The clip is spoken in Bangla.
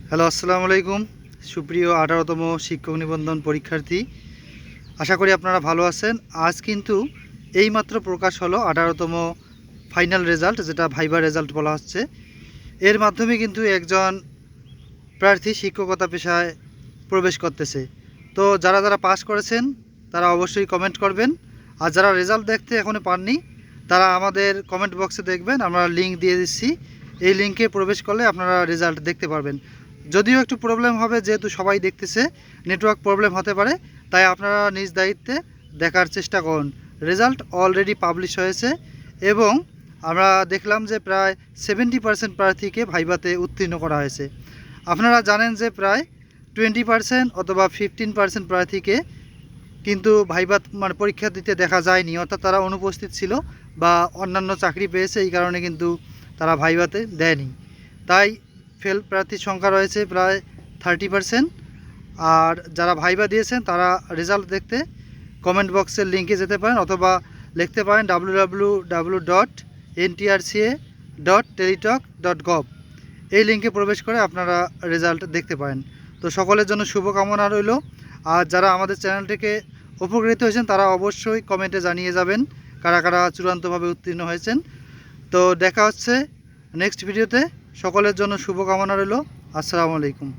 হ্যালো, আসসালামু আলাইকুম। সুপ্রিয় 18তম শিক্ষক নিবন্ধন পরীক্ষার্থী, আশা করি আপনারা ভালো আছেন। আজ কিন্তু এইমাত্র প্রকাশ হলো 18তম ফাইনাল রেজাল্ট, যেটা ভাইবা রেজাল্ট বলা হচ্ছে। এর মাধ্যমে কিন্তু একজন প্রার্থী শিক্ষকতা পেশায় প্রবেশ করতেছে। তো যারা যারা পাস করেছেন তারা অবশ্যই কমেন্ট করবেন, আর যারা রেজাল্ট দেখতে এখনও পাননি তারা আমাদের কমেন্ট বক্সে দেখবেন, আমরা লিঙ্ক দিয়ে দিচ্ছি। এই লিঙ্কে প্রবেশ করলে আপনারা রেজাল্ট দেখতে পারবেন। যদিও একটু প্রবলেম হবে, যেহেতু সবাই দেখতেছে, নেটওয়ার্ক প্রবলেম হতে পারে, তাই আপনারা নিজ দায়িত্বে দেখার চেষ্টা করুন। রেজাল্ট অলরেডি পাবলিশ হয়েছে এবং আমরা দেখলাম যে প্রায় 70% প্রার্থীকে ভাইভাতে উত্তীর্ণ করা হয়েছে। আপনারা জানেন যে প্রায় 20% অথবা 15% প্রার্থীকে কিন্তু ভাইভা পরীক্ষা দিতে দেখা যায়নি, অর্থাৎ তারা অনুপস্থিত ছিল বা অন্যান্য চাকরি পেয়েছে, এই কারণে কিন্তু তারা ভাইভাতে দেয়নি। তাই ফেল প্রার্থীর সংখ্যা রয়েছে প্রায় 30%। আর যারা ভাইভা দিয়েছেন তারা রেজাল্ট দেখতে কমেন্ট বক্সের লিঙ্কে যেতে পারেন অথবা লিখতে পারেন www.ntrca.teletalk.gov। এই লিঙ্কে প্রবেশ করে আপনারা রেজাল্ট দেখতে পারেন। তো সকলের জন্য শুভকামনা রইল। আর যারা আমাদের চ্যানেলটিকে উপকৃত হয়েছেন তারা অবশ্যই কমেন্টে জানিয়ে যাবেন কারা কারা চূড়ান্তভাবে উত্তীর্ণ হয়েছেন। তো দেখা হচ্ছে নেক্সট ভিডিওতে। সকলের জন্য শুভকামনা রইল। আসসালামু আলাইকুম।